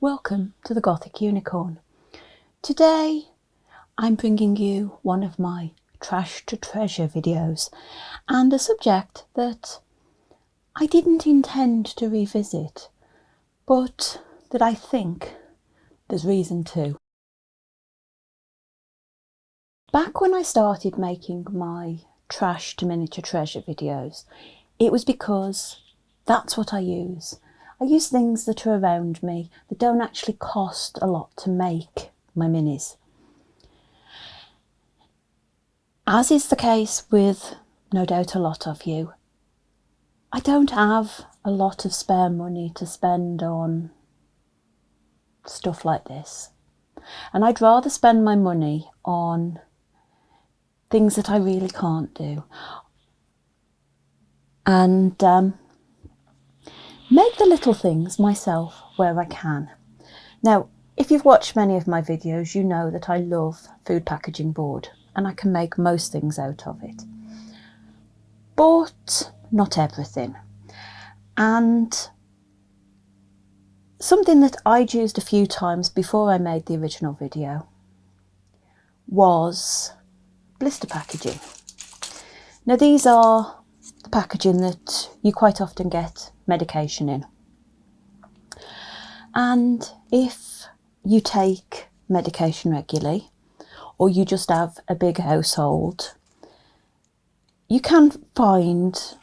Welcome to the Gothic Unicorn. Today I'm bringing you one of my trash to treasure videos and a subject that I didn't intend to revisit, but that I think there's reason to. Back when I started making my trash to miniature treasure videos, it was because that's what I use. I use things that are around me that don't actually cost a lot to make my minis. As is the case with no doubt a lot of you, I don't have a lot of spare money to spend on stuff like this. And I'd rather spend my money on things that I really can't do. And make the little things myself where I can. Now, if you've watched many of my videos, you know that I love food packaging board and I can make most things out of it. But not everything. And something that I'd used a few times before I made the original video was blister packaging. Now, these are the packaging that you quite often get medication in. And if you take medication regularly, or you just have a big household, you can find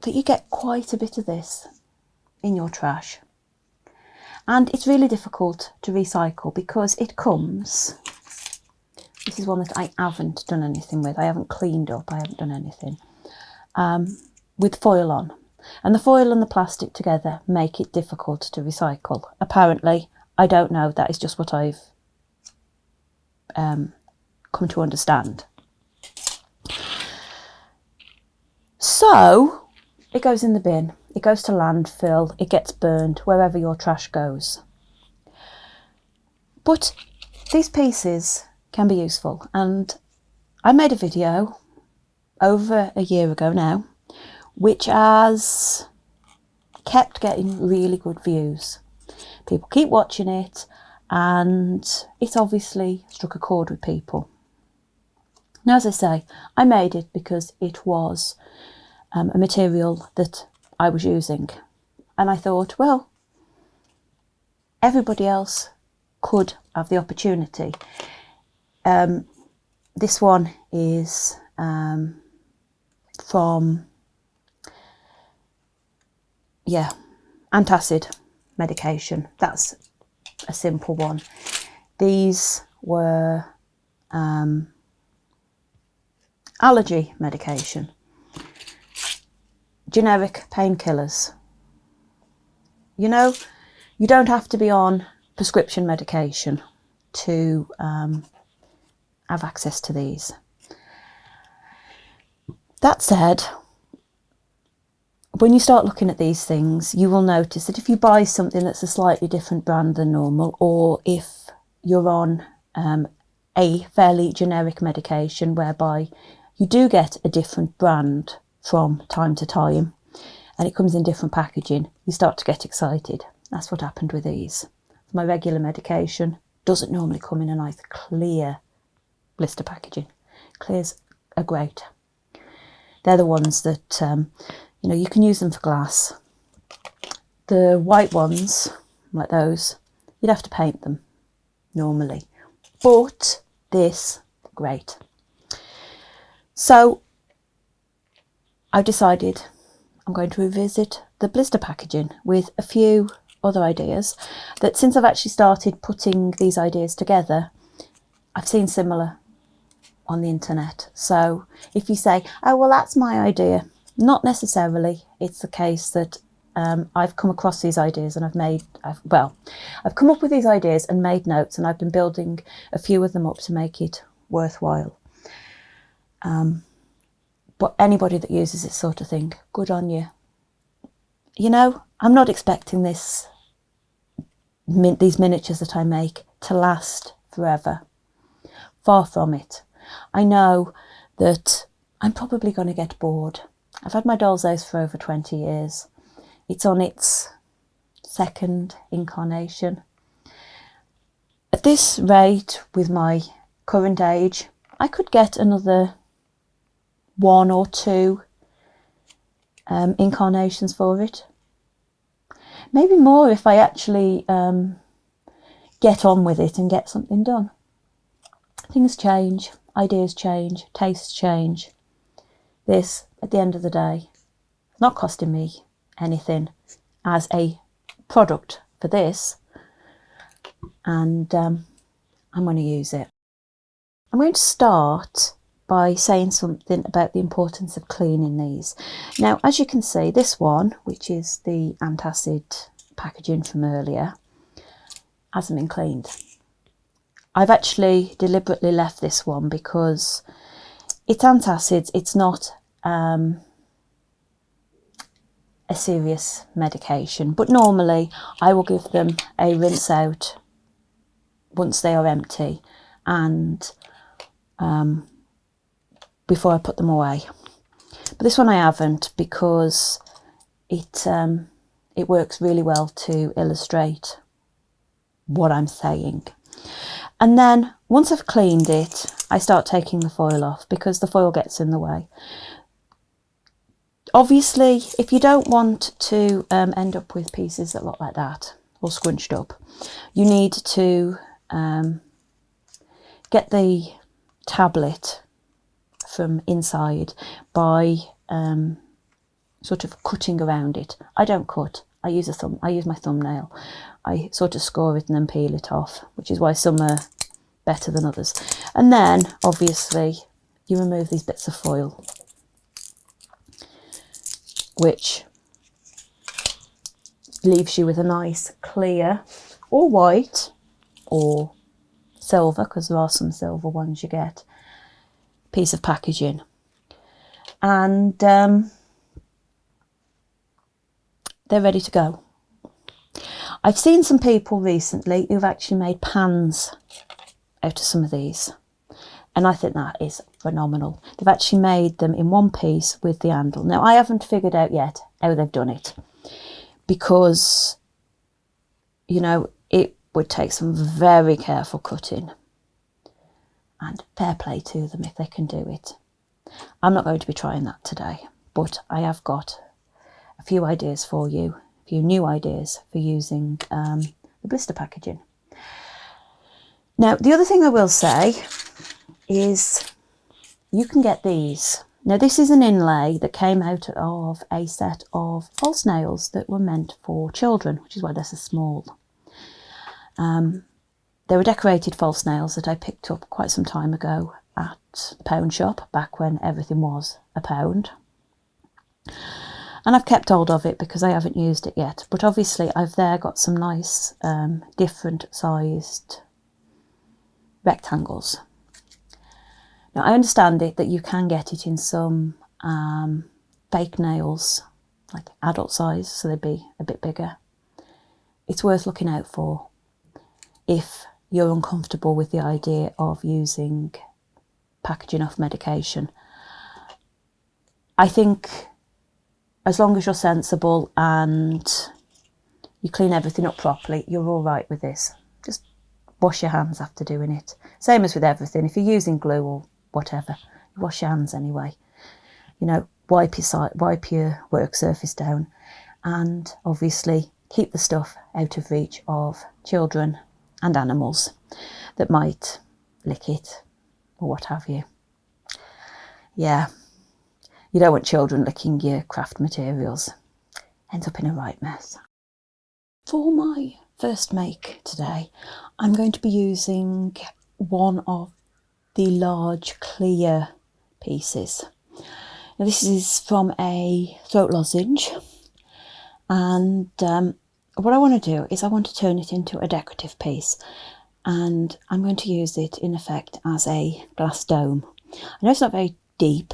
that you get quite a bit of this in your trash. And it's really difficult to recycle because it comes, this is one that I haven't done anything with, I haven't cleaned up, I haven't done anything, with foil on. And the foil and the plastic together make it difficult to recycle. Apparently, I don't know, that is just what I've come to understand. So it goes in the bin, it goes to landfill, it gets burned wherever your trash goes. But these pieces can be useful, and I made a video over a year ago now which has kept getting really good views. People keep watching it and it's obviously struck a chord with people. Now, as I say, I made it because it was a material that I was using, and I thought, well, everybody else could have the opportunity. This one is from antacid medication. That's a simple one. These were allergy medication, generic painkillers. You know, you don't have to be on prescription medication to have access to these. That said, when you start looking at these things, you will notice that if you buy something that's a slightly different brand than normal, or if you're on a fairly generic medication whereby you do get a different brand from time to time and it comes in different packaging, you start to get excited. That's what happened with these. My regular medication doesn't normally come in a nice clear blister packaging. Clears are great. They're the ones that you know, you can use them for glass. The white ones, like those, you'd have to paint them normally. But this, great. So I've decided I'm going to revisit the blister packaging with a few other ideas that, since I've actually started putting these ideas together, I've seen similar on the internet. So if you say, oh, well, that's my idea, not necessarily. It's the case that I've come across these ideas and I've come up with these ideas and made notes, and I've been building a few of them up to make it worthwhile. But anybody that uses this sort of thing, good on you. You know, I'm not expecting these miniatures that I make to last forever. Far from it. I know that I'm probably going to get bored. I've had my doll's house for over 20 years. It's on its second incarnation. At this rate, with my current age, I could get another 1 or 2 incarnations for it. Maybe more if I actually get on with it and get something done. Things change, ideas change, tastes change. This, at the end of the day, is not costing me anything as a product for this, and I'm going to use it. I'm going to start by saying something about the importance of cleaning these. Now, as you can see, this one, which is the antacid packaging from earlier, hasn't been cleaned. I've actually deliberately left this one because it's antacids. It's not a serious medication, but normally I will give them a rinse out once they are empty and before I put them away. But this one I haven't, because it works really well to illustrate what I'm saying. And then once I've cleaned it, I start taking the foil off, because the foil gets in the way. Obviously, if you don't want to end up with pieces that look like that, or scrunched up, you need to get the tablet from inside by sort of cutting around it. I don't cut. I use my thumbnail. I sort of score it and then peel it off, which is why some are better than others. And then, obviously, you remove these bits of foil, which leaves you with a nice clear, or white, or silver, because there are some silver ones you get, piece of packaging. And they're ready to go. I've seen some people recently who've actually made pans out of some of these, and I think that is phenomenal. They've actually made them in one piece with the handle. Now, I haven't figured out yet how they've done it, because, you know, it would take some very careful cutting, and fair play to them if they can do it. I'm not going to be trying that today, but I have got a few ideas for you, a few new ideas for using the blister packaging. Now, the other thing I will say is you can get these. Now, this is an inlay that came out of a set of false nails that were meant for children, which is why they're so small. They were decorated false nails that I picked up quite some time ago at the pound shop, back when everything was a pound. And I've kept hold of it because I haven't used it yet. But obviously I've there got some nice different sized rectangles. Now, I understand it that you can get it in some fake nails, like adult size, so they'd be a bit bigger. It's worth looking out for if you're uncomfortable with the idea of using packaging off medication. I think as long as you're sensible and you clean everything up properly, you're all right with this. Just wash your hands after doing it. Same as with everything. If you're using glue or whatever, you wash your hands anyway. You know, wipe your work surface down, and obviously keep the stuff out of reach of children and animals that might lick it or what have you. Yeah, you don't want children licking your craft materials. Ends up in a right mess. For my first make today, I'm going to be using one of the large clear pieces. Now, this is from a throat lozenge, and what I want to do is I want to turn it into a decorative piece, and I'm going to use it in effect as a glass dome. I know it's not very deep.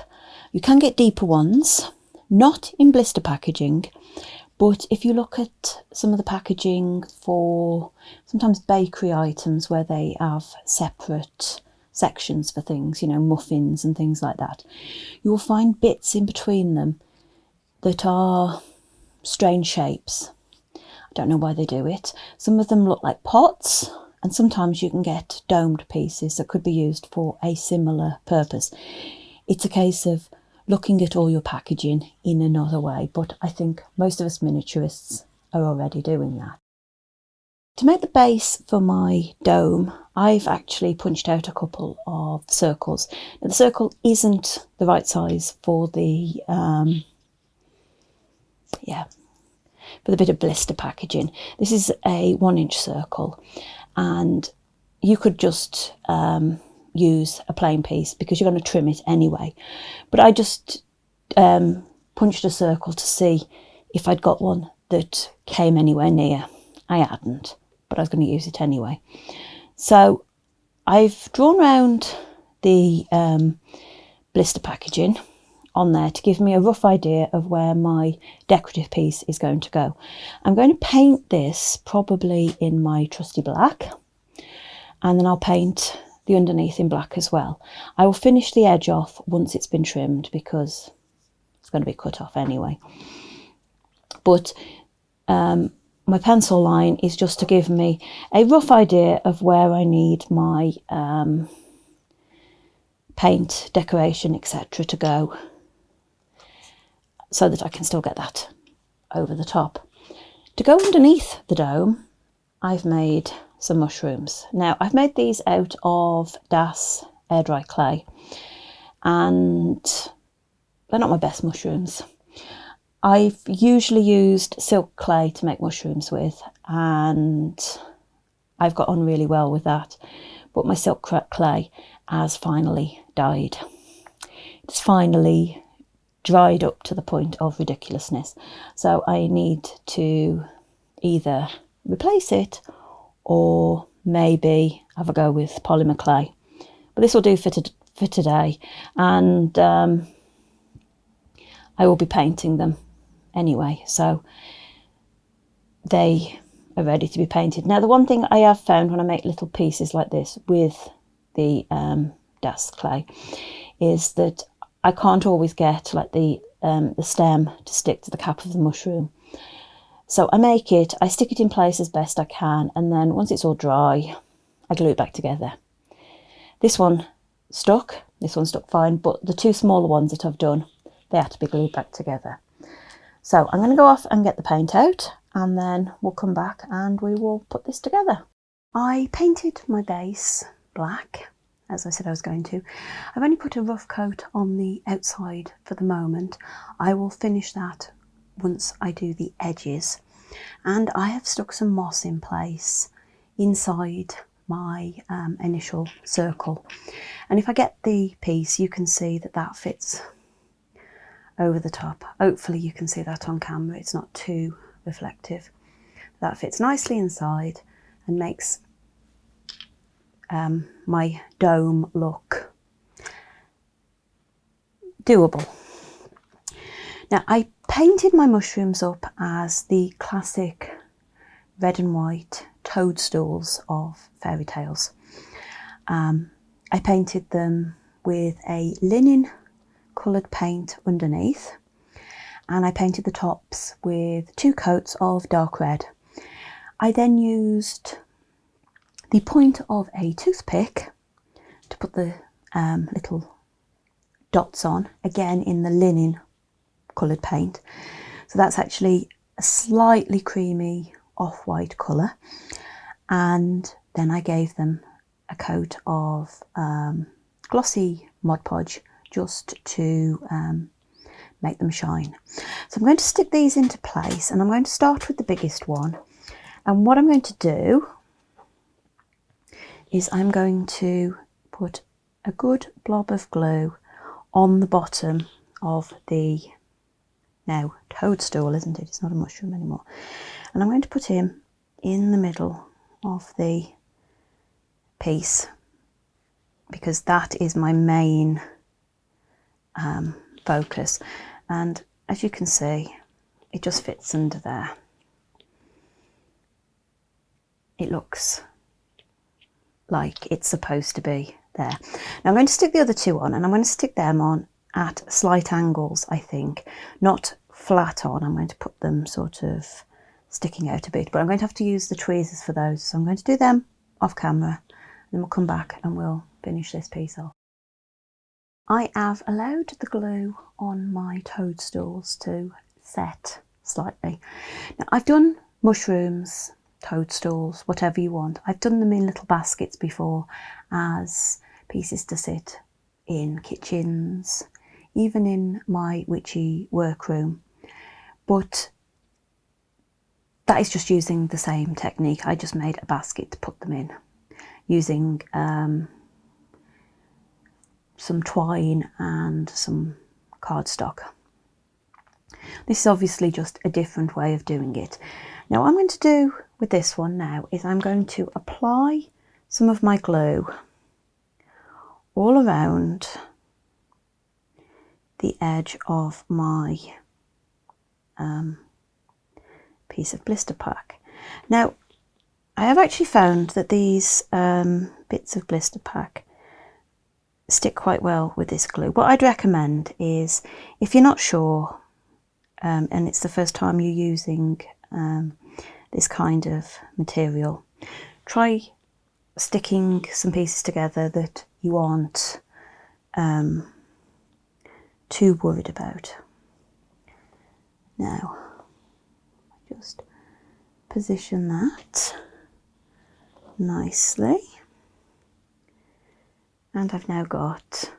You can get deeper ones, not in blister packaging, but if you look at some of the packaging for sometimes bakery items where they have separate sections for things, you know, muffins and things like that, you will find bits in between them that are strange shapes. I don't know why they do it. Some of them look like pots, and sometimes you can get domed pieces that could be used for a similar purpose. It's a case of looking at all your packaging in another way, but I think most of us miniaturists are already doing that. To make the base for my dome, I've actually punched out a couple of circles. Now, the circle isn't the right size for the for the bit of blister packaging. This is a 1-inch circle, and you could just use a plain piece because you're going to trim it anyway. But I just punched a circle to see if I'd got one that came anywhere near. I hadn't, but I was going to use it anyway. So I've drawn around the blister packaging on there to give me a rough idea of where my decorative piece is going to go. I'm going to paint this probably in my trusty black, and then I'll paint the underneath in black as well. I will finish the edge off once it's been trimmed because it's going to be cut off anyway. But my pencil line is just to give me a rough idea of where I need my paint, decoration, etc. to go, so that I can still get that over the top. To go underneath the dome, I've made some mushrooms. Now, I've made these out of Das air dry clay, and they're not my best mushrooms. I've usually used silk clay to make mushrooms with, and I've got on really well with that, but my silk clay has finally died. It's finally dried up to the point of ridiculousness, so I need to either replace it or maybe have a go with polymer clay. But this will do for today, and I will be painting them anyway, so they are ready to be painted. Now, the one thing I have found when I make little pieces like this with the Das clay is that I can't always get like the stem to stick to the cap of the mushroom. So I make it, I stick it in place as best I can, and then once it's all dry, I glue it back together. This one stuck fine, but the two smaller ones that I've done, they had to be glued back together. So I'm going to go off and get the paint out, and then we'll come back and we will put this together. I painted my base black, as I said I was going to. I've only put a rough coat on the outside for the moment. I will finish that once I do the edges, and I have stuck some moss in place inside my initial circle, and if I get the piece, you can see that that fits over the top. Hopefully you can see that on camera, it's not too reflective. That fits nicely inside and makes my dome look doable. Now, I painted my mushrooms up as the classic red and white toadstools of fairy tales. I painted them with a linen coloured paint underneath, and I painted the tops with 2 coats of dark red. I then used the point of a toothpick to put the little dots on, again in the linen coloured paint. So that's actually a slightly creamy off-white colour, and then I gave them a coat of glossy Mod Podge just to make them shine. So I'm going to stick these into place, and I'm going to start with the biggest one, and what I'm going to do is I'm going to put a good blob of glue on the bottom of the, now toadstool, isn't it? It's not a mushroom anymore. And I'm going to put him in the middle of the piece, because that is my main focus. And as you can see, it just fits under there. It looks like it's supposed to be there. Now I'm going to stick the other 2 on, and I'm going to stick them on at slight angles, I think, not flat on. I'm going to put them sort of sticking out a bit, but I'm going to have to use the tweezers for those, so I'm going to do them off camera, then we'll come back and we'll finish this piece off. I have allowed the glue on my toadstools to set slightly. Now I've done mushrooms, toadstools, whatever you want. I've done them in little baskets before as pieces to sit in kitchens, even in my witchy workroom, but that is just using the same technique. I just made a basket to put them in using some twine and some cardstock. This is obviously just a different way of doing it. Now what I'm going to do with this one now is I'm going to apply some of my glue all around the edge of my piece of blister pack. Now I have actually found that these bits of blister pack stick quite well with this glue. What I'd recommend is, if you're not sure and it's the first time you're using this kind of material, try sticking some pieces together that you aren't too worried about. Now just position that nicely, and I've now got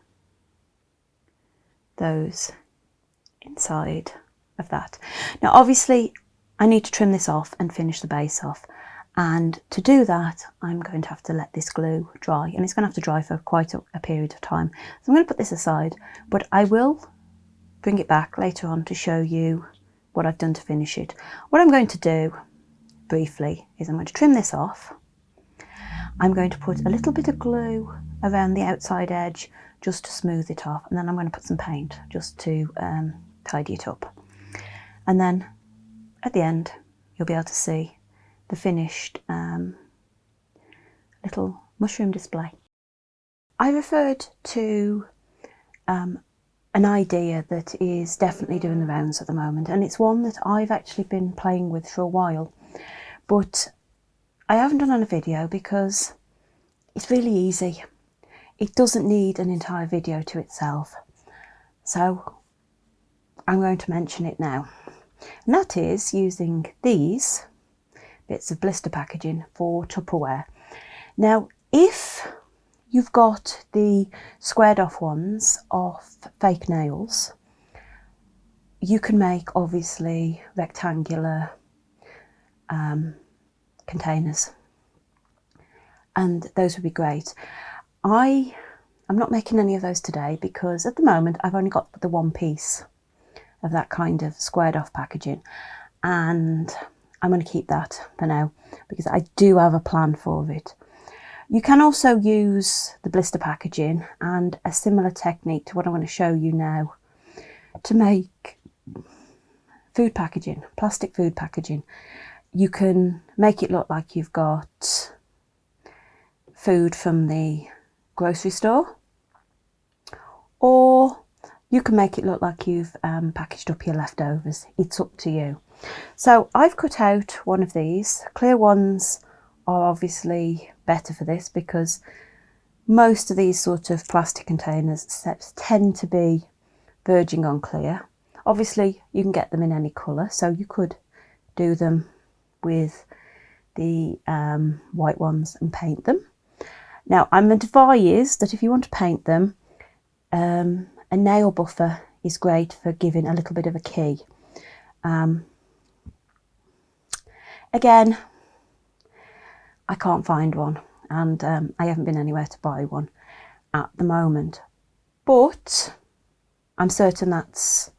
those inside of that. Now obviously I need to trim this off and finish the base off, and to do that I'm going to have to let this glue dry, and it's going to have to dry for quite a period of time. So I'm going to put this aside, but I will bring it back later on to show you what I've done to finish it. What I'm going to do briefly is I'm going to trim this off. I'm going to put a little bit of glue around the outside edge just to smooth it off, and then I'm going to put some paint just to tidy it up. And then at the end you'll be able to see the finished little mushroom display. I referred to an idea that is definitely doing the rounds at the moment, and it's one that I've actually been playing with for a while, but I haven't done on a video because it's really easy. It doesn't need an entire video to itself, so I'm going to mention it now, and that is using these bits of blister packaging for Tupperware. Now if you've got the squared off ones off fake nails, you can make obviously rectangular containers, and those would be great. I'm not making any of those today because at the moment I've only got the one piece of that kind of squared off packaging, and I'm going to keep that for now because I do have a plan for it. You can also use the blister packaging and a similar technique to what I'm going to show you now to make food packaging, plastic food packaging. You can make it look like you've got food from the grocery store, or you can make it look like you've packaged up your leftovers. It's up to you. So I've cut out one of these. Clear ones are obviously better for this because most of these sort of plastic containers tend to be verging on clear. Obviously you can get them in any colour, so you could do them with the white ones and paint them. Now I'm advised that if you want to paint them, a nail buffer is great for giving a little bit of a key. Again, I can't find one, and I haven't been anywhere to buy one at the moment, but I'm certain that's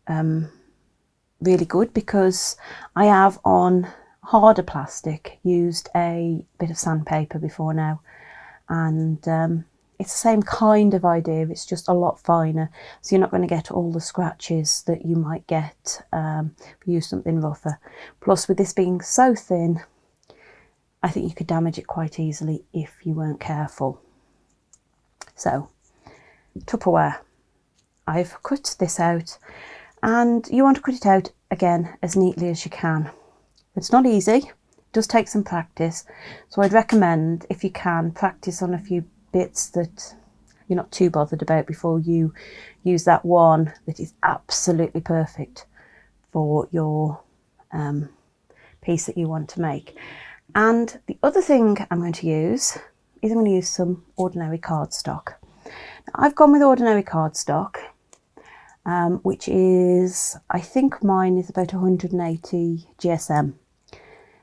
really good because I have on harder plastic used a bit of sandpaper before now, and it's the same kind of idea, it's just a lot finer, so you're not going to get all the scratches that you might get if you use something rougher. Plus with this being so thin, I think you could damage it quite easily if you weren't careful. So Tupperware, I've cut this out, and you want to cut it out again as neatly as you can. It's not easy does take some practice. So I'd recommend, if you can, practice on a few bits that you're not too bothered about before you use that one that is absolutely perfect for your piece that you want to make. And the other thing I'm going to use is I'm going to use some ordinary cardstock. Now, I've gone with ordinary cardstock, which is, I think mine is about 180 GSM,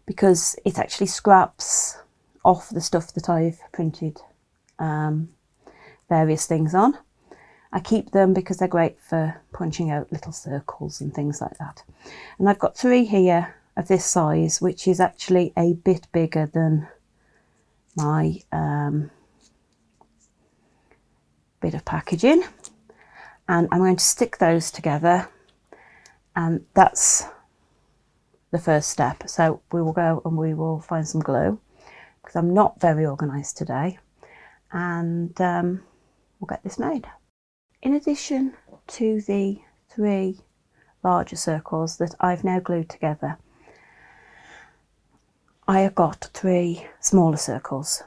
because it actually scraps off the stuff that I've printed various things on. I keep them because they're great for punching out little circles and things like that. And I've got 3 here of this size, which is actually a bit bigger than my bit of packaging. And I'm going to stick those together, and that's the first step. So we will go and we will find some glue, because I'm not very organised today, and we'll get this made. In addition to the 3 larger circles that I've now glued together, I have got 3 smaller circles.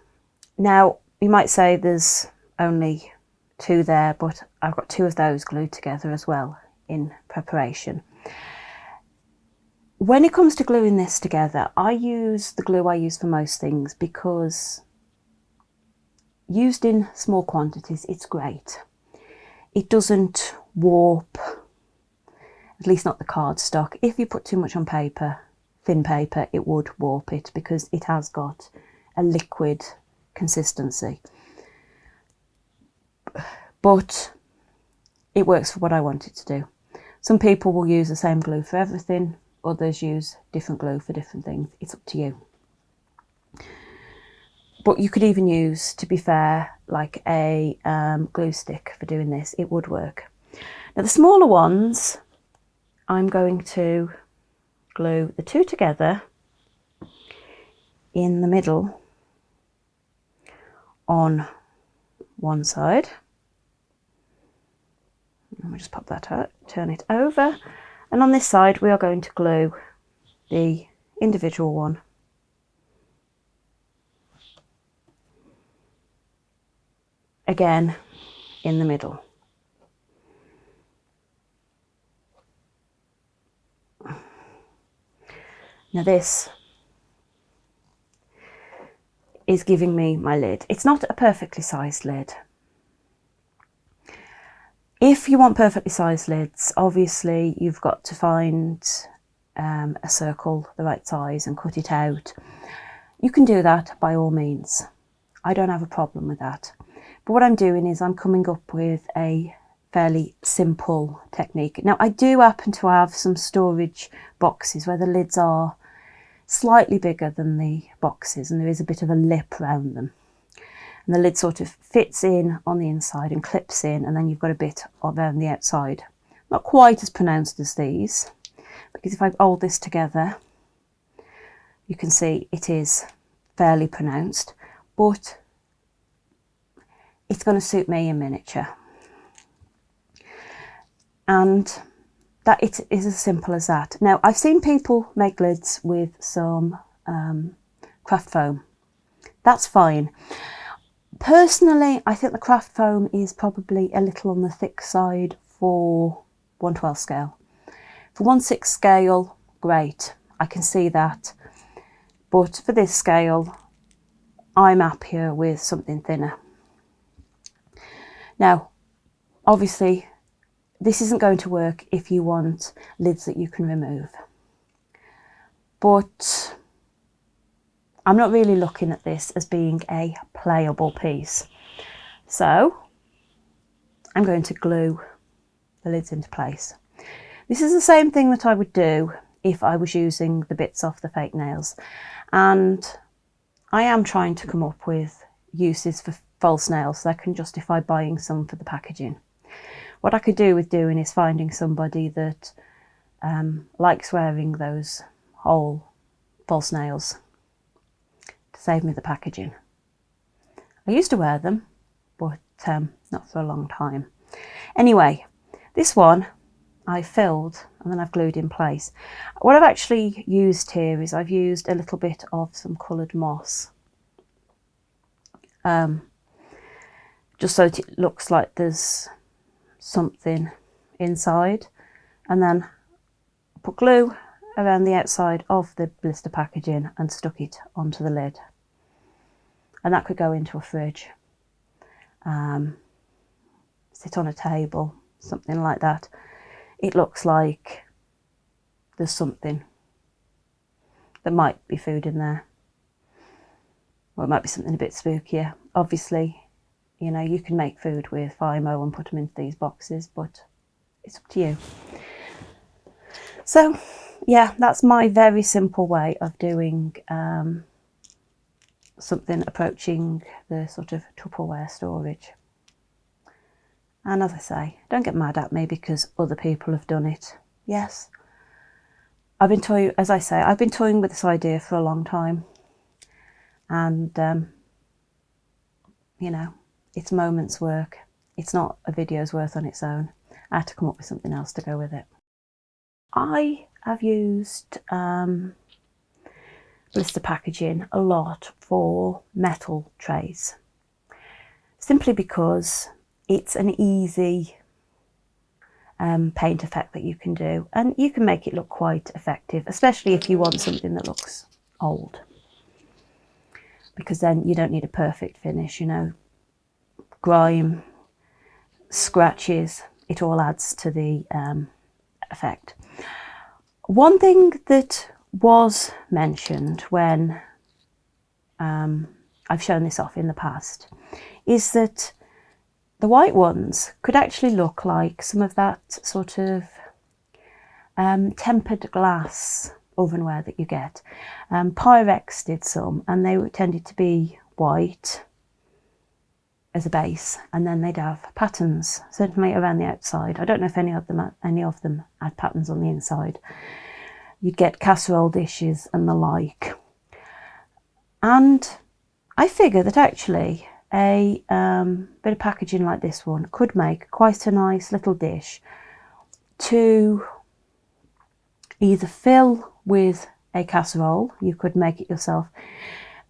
Now you might say there's only 2 there, but I've got 2 of those glued together as well in preparation. When it comes to gluing this together, I use the glue I use for most things, because used in small quantities it's great. It doesn't warp, at least not the cardstock. If you put too much on paper, thin paper, it would warp it, because it has got a liquid consistency. But it works for what I want it to do. Some people will use the same glue for everything, others use different glue for different things. It's up to you. But you could even use, to be fair, like a glue stick for doing this. It would work. Now the smaller ones, I'm going to glue the 2 together in the middle on one side. Let me just pop that out, turn it over, and on this side we are going to glue the individual one again in the middle. Now this is giving me my lid. It's not a perfectly sized lid. If you want perfectly sized lids, obviously you've got to find a circle the right size and cut it out. You can do that by all means. I don't have a problem with that. But what I'm doing is I'm coming up with a fairly simple technique. Now I do happen to have some storage boxes where the lids are slightly bigger than the boxes, and there is a bit of a lip around them. And the lid sort of fits in on the inside and clips in, and then you've got a bit around the outside. Not quite as pronounced as these, because if I hold this together, you can see it is fairly pronounced, but it's going to suit me in miniature. And that it is as simple as that. Now I've seen people make lids with some craft foam. That's fine. Personally, I think the craft foam is probably a little on the thick side for 1/12 scale. For 1/6 scale, great, I can see that. But for this scale, I'm happier with something thinner. Now, obviously, this isn't going to work if you want lids that you can remove. But I'm not really looking at this as being a playable piece. So I'm going to glue the lids into place. This is the same thing that I would do if I was using the bits off the fake nails. And I am trying to come up with uses for false nails so I can justify buying some for the packaging. What I could do with doing is finding somebody that likes wearing those whole false nails to save me the packaging. I used to wear them, but not for a long time. Anyway, this one I filled and then I've glued in place. What I've actually used here is I've used a little bit of some coloured moss, just so that it looks like there's something inside, and then put glue around the outside of the blister packaging and stuck it onto the lid. And that could go into a fridge, sit on a table, something like that. It looks like there's something. There might be food in there, or it might be something a bit spookier. Obviously, you know, you can make food with FIMO and put them into these boxes, but it's up to you. So yeah, that's my very simple way of doing something approaching the sort of Tupperware storage. And as I say, don't get mad at me because other people have done it. Yes, I've been toying, as I say, I've been toying with this idea for a long time, and you know, it's moments work. It's not a video's worth on its own. I had to come up with something else to go with it. I have used blister packaging a lot for metal trays, simply because it's an easy paint effect that you can do, and you can make it look quite effective, especially if you want something that looks old, because then you don't need a perfect finish, you know, grime, scratches, it all adds to the effect. One thing that was mentioned when I've shown this off in the past is that the white ones could actually look like some of that sort of tempered glass ovenware that you get. Pyrex did some, and they tended to be white as a base, and then they'd have patterns, certainly around the outside. I don't know if any of them had patterns on the inside. You'd get casserole dishes and the like. And I figure that actually a bit of packaging like this one could make quite a nice little dish to either fill with a casserole. You could make it yourself.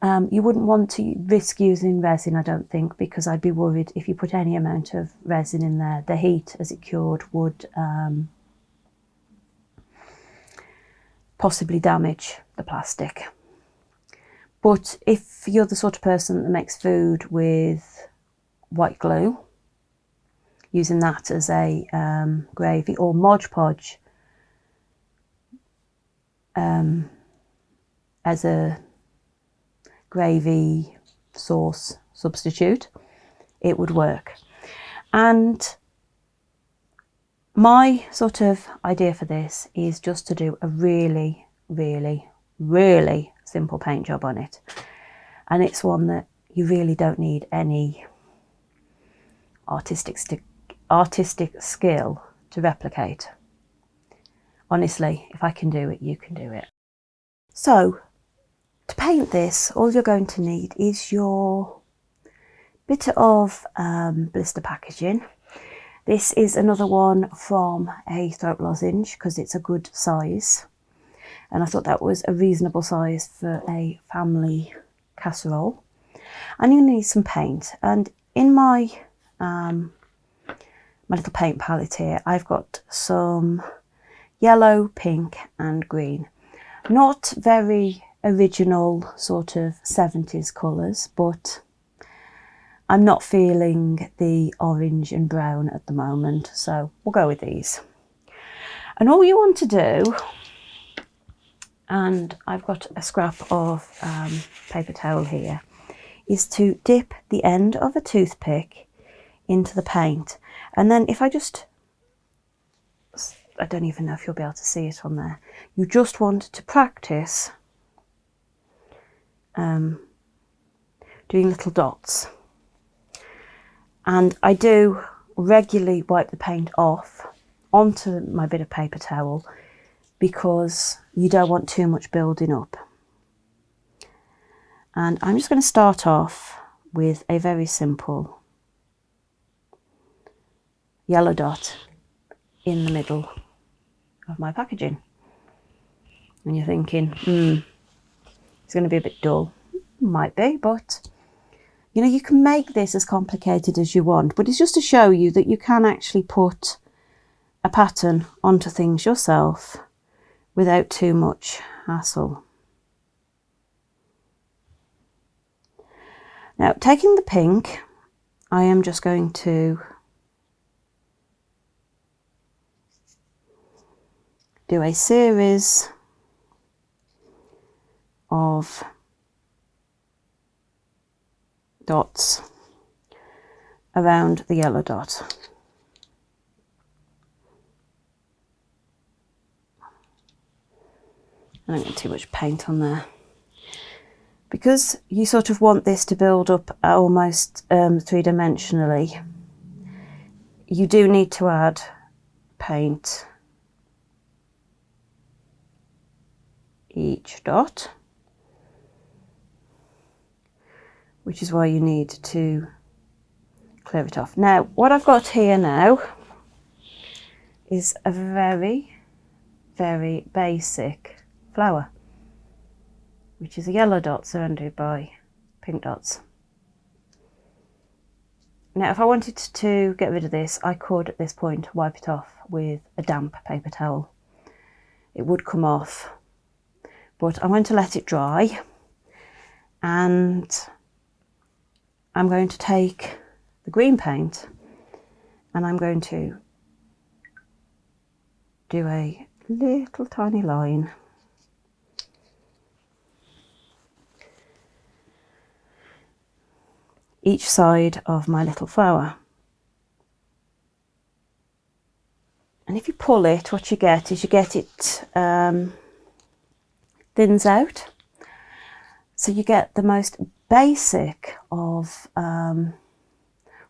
You wouldn't want to risk using resin, I don't think, because I'd be worried if you put any amount of resin in there, the heat as it cured would possibly damage the plastic. But if you're the sort of person that makes food with white glue, using that as a gravy, or Mod Podge as a gravy sauce substitute, it would work. And my sort of idea for this is just to do a really, really, really simple paint job on it. And it's one that you really don't need any artistic skill to replicate. Honestly, if I can do it, you can do it. So to paint this, all you're going to need is your bit of blister packaging. This is another one from a throat lozenge because it's a good size, and I thought that was a reasonable size for a family casserole. And you need some paint, and in my my little paint palette here, I've got some yellow, pink and green. Not very original sort of 70s colours, but I'm not feeling the orange and brown at the moment, so we'll go with these. And all you want to do, and I've got a scrap of paper towel here, is to dip the end of a toothpick into the paint. And then if I don't even know if you'll be able to see it on there. You just want to practice doing little dots. And I do regularly wipe the paint off onto my bit of paper towel because you don't want too much building up. And I'm just going to start off with a very simple yellow dot in the middle of my packaging. And you're thinking, it's going to be a bit dull. Might be, but you know, you can make this as complicated as you want, but it's just to show you that you can actually put a pattern onto things yourself without too much hassle. Now, taking the pink, I am just going to do a series of dots around the yellow dot. I don't get too much paint on there. Because you sort of want this to build up almost three-dimensionally, you do need to add paint each dot, which is why you need to clear it off. Now, what I've got here now is a very, very basic flower, which is a yellow dot surrounded by pink dots. Now, if I wanted to get rid of this, I could at this point wipe it off with a damp paper towel. It would come off, but I'm going to let it dry, and I'm going to take the green paint and I'm going to do a little tiny line each side of my little flower. And if you pull it, what you get is it thins out. So you get the most basic of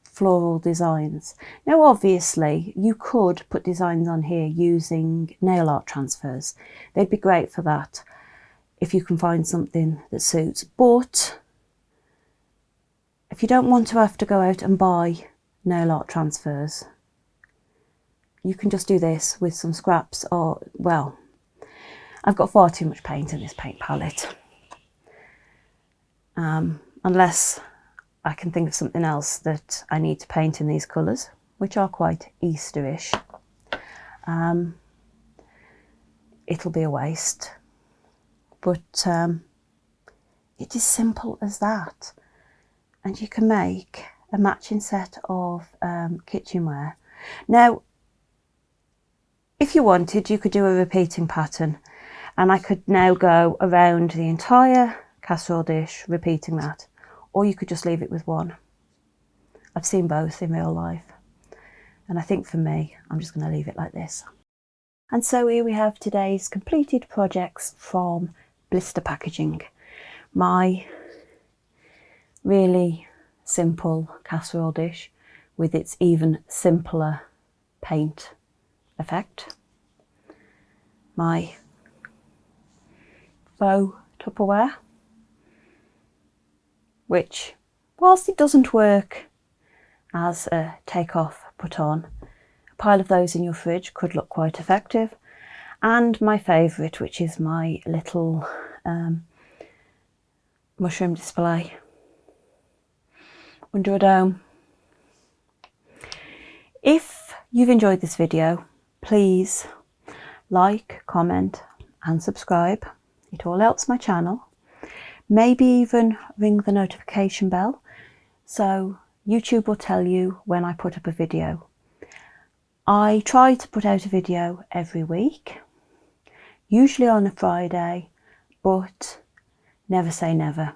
floral designs. Now, obviously, you could put designs on here using nail art transfers. They'd be great for that if you can find something that suits. But if you don't want to have to go out and buy nail art transfers, you can just do this with some scraps, or, well, I've got far too much paint in this paint palette. Unless I can think of something else that I need to paint in these colours, which are quite Easterish, it'll be a waste. But it is simple as that. And you can make a matching set of kitchenware. Now, if you wanted, you could do a repeating pattern, and I could now go around the entire casserole dish repeating that, or you could just leave it with one. I've seen both in real life, and I think for me, I'm just going to leave it like this. And so here we have today's completed projects from Blister packaging. My really simple casserole dish with its even simpler paint effect. My faux Tupperware, which, whilst it doesn't work as a take-off put on, a pile of those in your fridge could look quite effective. And my favourite, which is my little mushroom display under a dome. If you've enjoyed this video, please like, comment and subscribe. It all helps my channel. Maybe even ring the notification bell so YouTube will tell you when I put up a video. I try to put out a video every week, usually on a Friday, but never say never.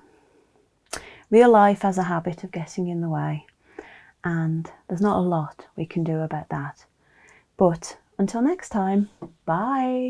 Real life has a habit of getting in the way, and there's not a lot we can do about that. But until next time, bye.